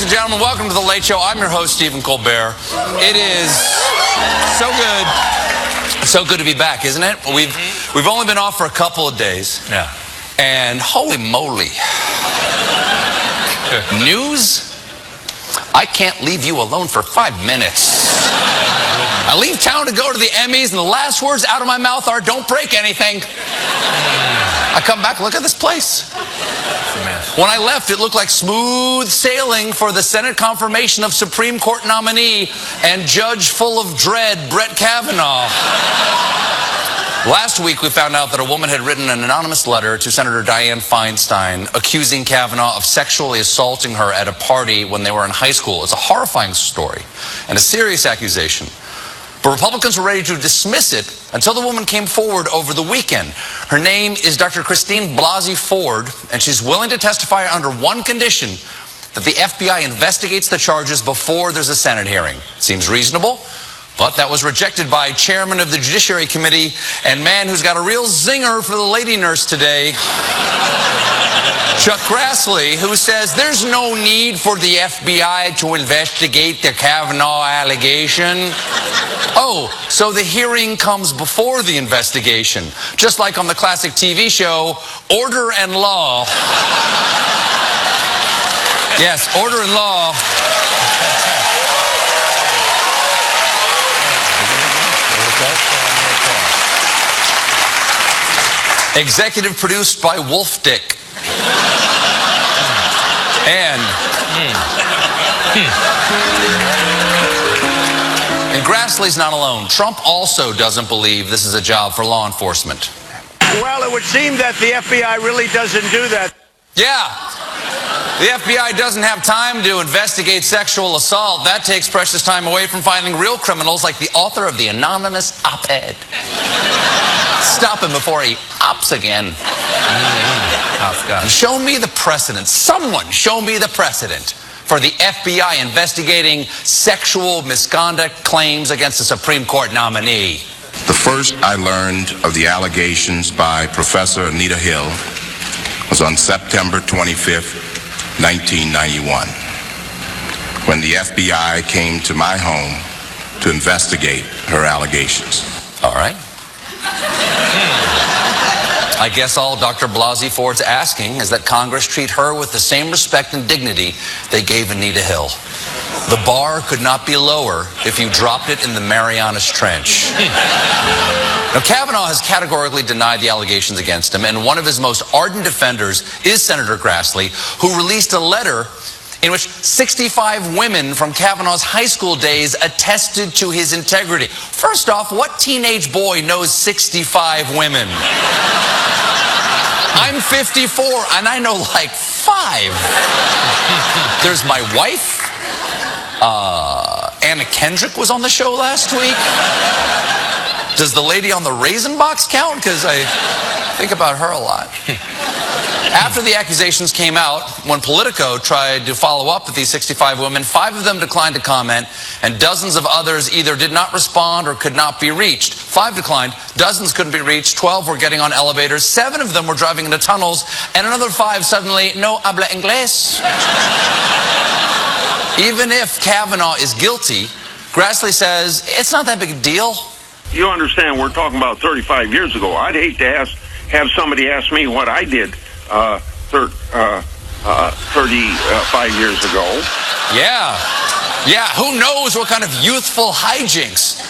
and gentlemen, welcome to The Late Show. I'm your host, Stephen Colbert. It is so good to be back, isn't it? We've only been off for a couple of days. Yeah. And holy moly. News? I can't leave you alone for 5 minutes. I leave town to go to the Emmys, and the last words out of my mouth are, "Don't break anything." I come back, look at this place. When I left, it looked like smooth sailing for the Senate confirmation of Supreme Court nominee and judge full of dread, Brett Kavanaugh. Last week, we found out that a woman had written an anonymous letter to Senator Dianne Feinstein accusing Kavanaugh of sexually assaulting her at a party when they were in high school. It's a horrifying story and a serious accusation. But Republicans were ready to dismiss it until the woman came forward over the weekend. Her name is Dr. Christine Blasey Ford, and she's willing to testify under one condition, that the FBI investigates the charges before there's a Senate hearing. Seems reasonable, but that was rejected by chairman of the Judiciary Committee and man who's got a real zinger for the lady nurse today, Chuck Grassley, who says there's no need for the FBI to investigate the Kavanaugh allegation. Oh, so the hearing comes before the investigation, just like on the classic TV show, Order and Law. Yes, Order and Law. Executive produced by Wolf Dick. And Grassley's not alone. Trump also doesn't believe this is a job for law enforcement. Well, it would seem that the FBI really doesn't do that. Yeah. The FBI doesn't have time to investigate sexual assault. That takes precious time away from finding real criminals like the author of the anonymous op-ed. Stop him before he ops again. Show me the precedent. Someone show me the precedent for the FBI investigating sexual misconduct claims against a Supreme Court nominee. The first I learned of the allegations by Professor Anita Hill was on September 25th, 1991, when the FBI came to my home to investigate her allegations. All right. I guess all Dr. Blasey Ford's asking is that Congress treat her with the same respect and dignity they gave Anita Hill. The bar could not be lower if you dropped it in the Marianas Trench. Now, Kavanaugh has categorically denied the allegations against him, and one of his most ardent defenders is Senator Grassley, who released a letter in which 65 women from Kavanaugh's high school days attested to his integrity. First off, what teenage boy knows 65 women? I'm 54, and I know like 5. There's my wife. Anna Kendrick was on the show last week. Does the lady on the raisin box count? Because I think about her a lot. After the accusations came out, when Politico tried to follow up with these 65 women, 5 of them declined to comment, and dozens of others either did not respond or could not be reached. 5 declined, dozens couldn't be reached, 12 were getting on elevators, 7 of them were driving into tunnels, and another 5 suddenly, no habla inglés. Even if Kavanaugh is guilty, Grassley says it's not that big a deal. You understand, we're talking about 35 years ago. I'd hate to have somebody ask me what I did 35 years ago. Yeah, who knows what kind of youthful hijinks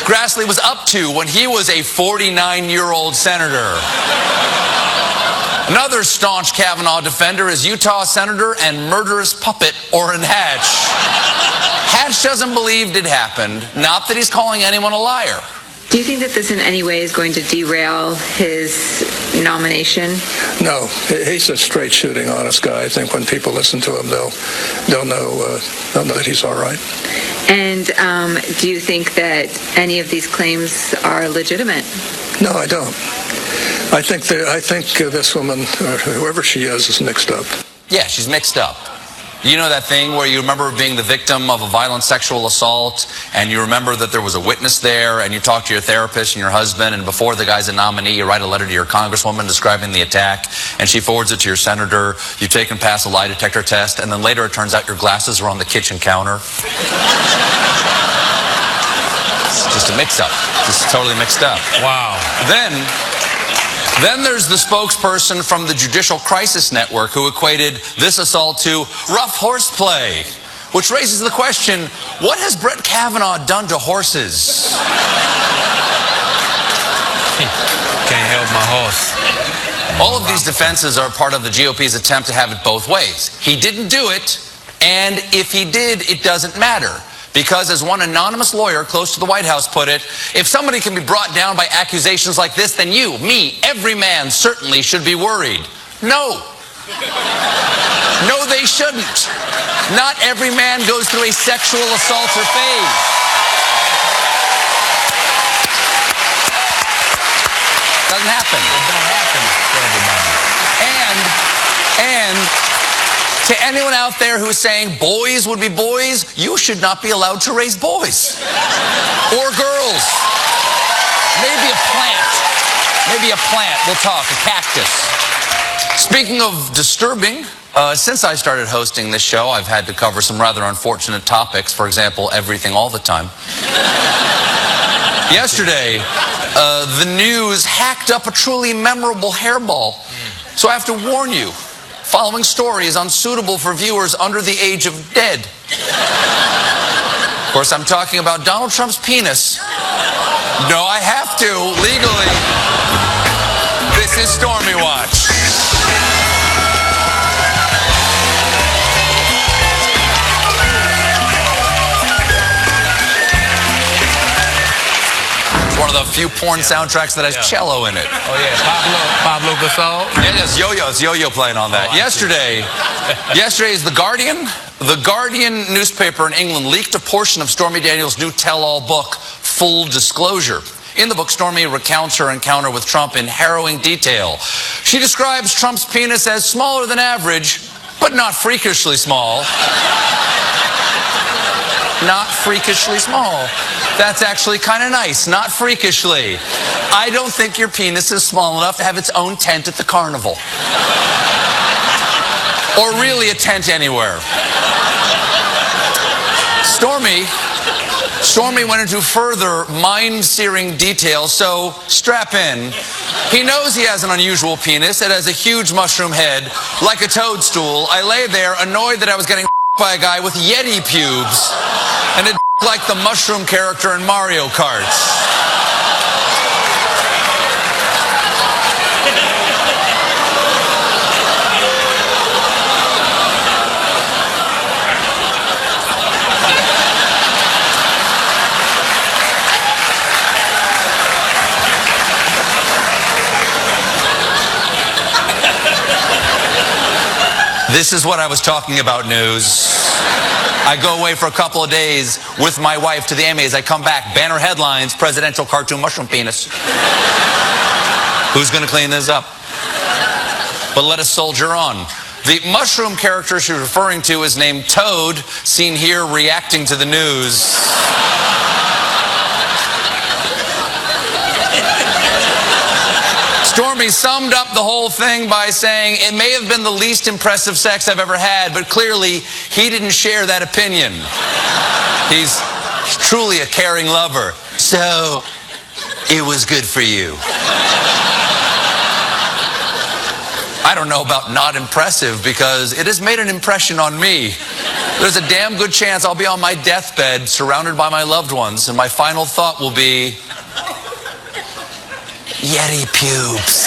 Grassley was up to when he was a 49-year-old senator. Another staunch Kavanaugh defender is Utah Senator and murderous puppet Orrin Hatch. Hatch doesn't believe it happened, not that he's calling anyone a liar. Do you think that this in any way is going to derail his nomination? No, he's a straight shooting, honest guy. I think when people listen to him, they'll know that he's all right. And do you think that any of these claims are legitimate? No, I don't. I think this woman, or whoever she is mixed up. Yeah, she's mixed up. You know that thing where you remember being the victim of a violent sexual assault, and you remember that there was a witness there, and you talk to your therapist and your husband, and before the guy's a nominee, you write a letter to your congresswoman describing the attack, and she forwards it to your senator. You've taken past a lie detector test, and then later it turns out your glasses are on the kitchen counter. It's just a mix-up. Just totally mixed up. Wow. Then there's the spokesperson from the Judicial Crisis Network who equated this assault to rough horseplay, which raises the question, what has Brett Kavanaugh done to horses? Can't help my horse. All of these defenses are part of the GOP's attempt to have it both ways. He didn't do it, and if he did, it doesn't matter. Because as one anonymous lawyer close to the White House put it, if somebody can be brought down by accusations like this, then you, me, every man certainly should be worried. No. No, they shouldn't. Not every man goes through a sexual assaulter phase. Doesn't happen. It don't happen to everybody. And to anyone out there who's saying boys would be boys, you should not be allowed to raise boys. Or girls. Maybe a plant. Maybe a plant. We'll talk. A cactus. Speaking of disturbing, since I started hosting this show, I've had to cover some rather unfortunate topics. For example, everything all the time. Yesterday, the news hacked up a truly memorable hairball. So I have to warn you. Following story is unsuitable for viewers under the age of dead. Of course, I'm talking about Donald Trump's penis. No, I have to, legally. This is Stormy Watch. One of the few porn soundtracks that has cello in it. Oh yeah, Pablo Gasol. Yeah, it's Yo-Yo playing on that. Yesterday is The Guardian. The Guardian newspaper in England leaked a portion of Stormy Daniels' new tell-all book, Full Disclosure. In the book, Stormy recounts her encounter with Trump in harrowing detail. She describes Trump's penis as smaller than average, but not freakishly small. Not freakishly small. That's actually kind of nice. Not freakishly. I don't think your penis is small enough to have its own tent at the carnival. Or really a tent anywhere. Stormy went into further mind-searing detail, so strap in. He knows he has an unusual penis. It has a huge mushroom head, like a toadstool. I lay there, annoyed that I was getting by a guy with Yeti pubes, and it like the mushroom character in Mario Kart. This is what I was talking about, news. I go away for a couple of days with my wife to the AMAs. I come back, banner headlines, presidential cartoon mushroom penis. Who's going to clean this up? But let us soldier on. The mushroom character she's referring to is named Toad, seen here reacting to the news. Stormy summed up the whole thing by saying, it may have been the least impressive sex I've ever had, but clearly he didn't share that opinion. He's truly a caring lover. So, it was good for you. I don't know about not impressive, because it has made an impression on me. There's a damn good chance I'll be on my deathbed surrounded by my loved ones, and my final thought will be, Yeti pubes.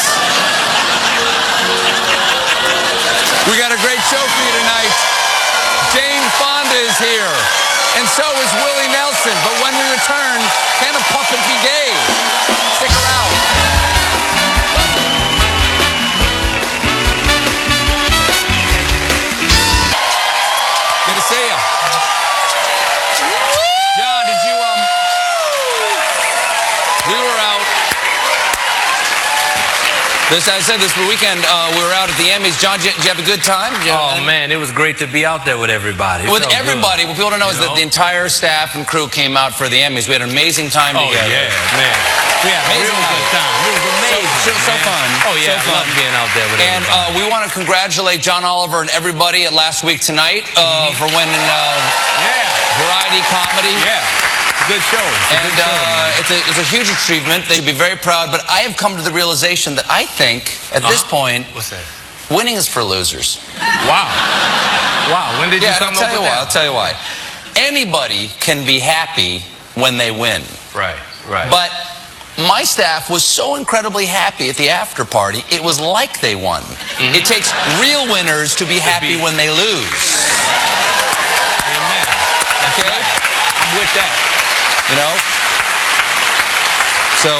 We got a great show for you tonight. Jane Fonda is here, and so is Willie Nelson. But when we return, can a puppet be gay? Stick around. Good to see you. John, did you, we were out. I said this weekend, we were out at the Emmys. John, did you have a good time? Oh, man, it was great to be out there with everybody. With everybody. What people don't know is that the entire staff and crew came out for the Emmys. We had an amazing time together. Oh, yeah, man. We had a real good time. It was amazing, so fun. Oh, yeah, so I love being out there with everybody. And we want to congratulate John Oliver and everybody at Last Week Tonight for winning Variety Comedy. Yeah. Good show. It's a huge achievement. They'd be very proud. But I have come to the realization that I think, at this point, what's that? Winning is for losers. Wow. Wow. When did you come up with that? I'll tell you why. Anybody can be happy when they win. Right, right. But my staff was so incredibly happy at the after party, it was like they won. It takes real winners to be happy when they lose. Amen. That's right. I'm with that. You know? So,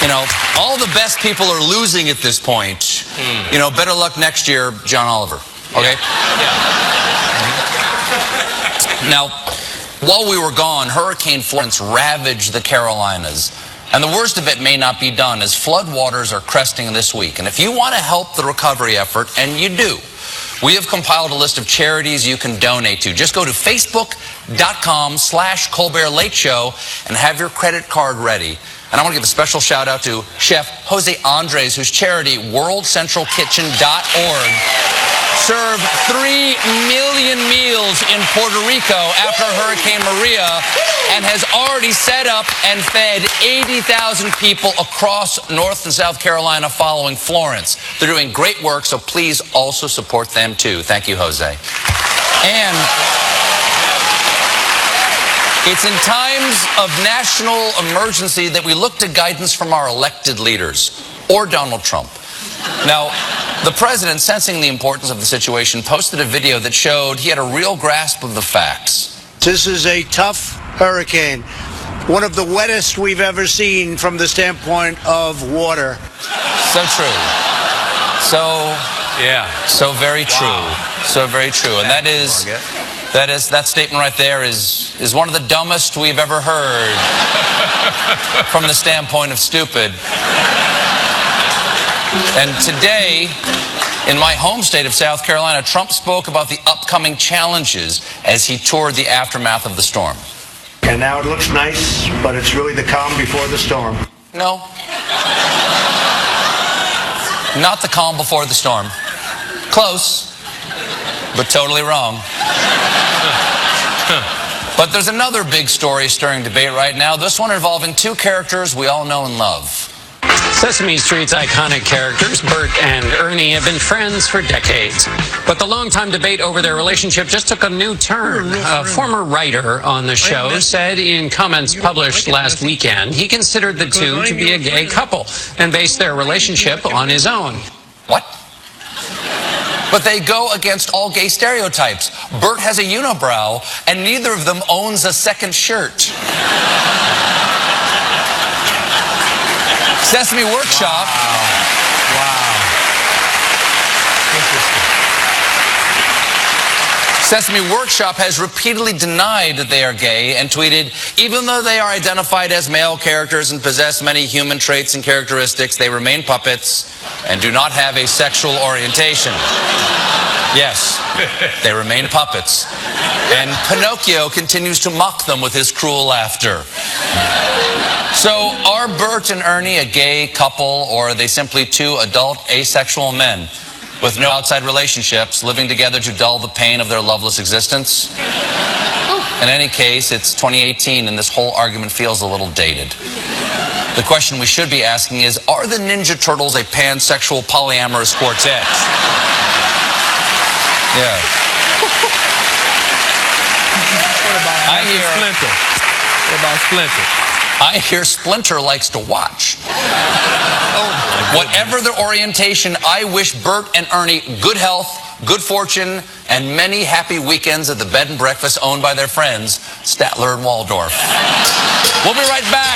you know, all the best people are losing at this point. You know, better luck next year, John Oliver. Okay? Now, while we were gone, Hurricane Florence ravaged the Carolinas. And the worst of it may not be done, as floodwaters are cresting this week. And if you want to help the recovery effort, and you do, we have compiled a list of charities you can donate to. Just go to facebook.com/Colbert Late Show and have your credit card ready. And I want to give a special shout out to Chef Jose Andres, whose charity, worldcentralkitchen.org, served 3 million meals in Puerto Rico after Hurricane Maria and has already set up and fed 80,000 people across North and South Carolina following Florence. They're doing great work, so please also support them too. Thank you, Jose. And it's in times of national emergency that we look to guidance from our elected leaders or Donald Trump. Now, the president, sensing the importance of the situation, posted a video that showed he had a real grasp of the facts. This is a tough hurricane, one of the wettest we've ever seen from the standpoint of water. So true. So very true. Wow. So very true. And that statement right there is one of the dumbest we've ever heard from the standpoint of stupid. And today, in my home state of South Carolina, Trump spoke about the upcoming challenges as he toured the aftermath of the storm. And now it looks nice, but it's really the calm before the storm. No. Not the calm before the storm. Close, but totally wrong. But there's another big story stirring debate right now, this one involving two characters we all know and love. Sesame Street's iconic characters, Bert and Ernie, have been friends for decades. But the long-time debate over their relationship just took a new turn. A former writer on the show said in comments published last weekend he considered the two to be a gay couple and based their relationship on his own. What? But they go against all gay stereotypes. Bert has a unibrow, and neither of them owns a second shirt. Sesame Workshop. Wow. Sesame Workshop has repeatedly denied that they are gay and tweeted, even though they are identified as male characters and possess many human traits and characteristics, they remain puppets and do not have a sexual orientation. Yes, they remain puppets. And Pinocchio continues to mock them with his cruel laughter. So, are Bert and Ernie a gay couple, or are they simply two adult asexual men with no outside relationships living together to dull the pain of their loveless existence? In any case, it's 2018 and this whole argument feels a little dated. The question we should be asking is, are the Ninja Turtles a pansexual polyamorous quartet? Yeah. What about Splinter? What about Splinter? I hear Splinter likes to watch. Whatever their orientation, I wish Bert and Ernie good health, good fortune, and many happy weekends at the bed and breakfast owned by their friends, Statler and Waldorf. We'll be right back.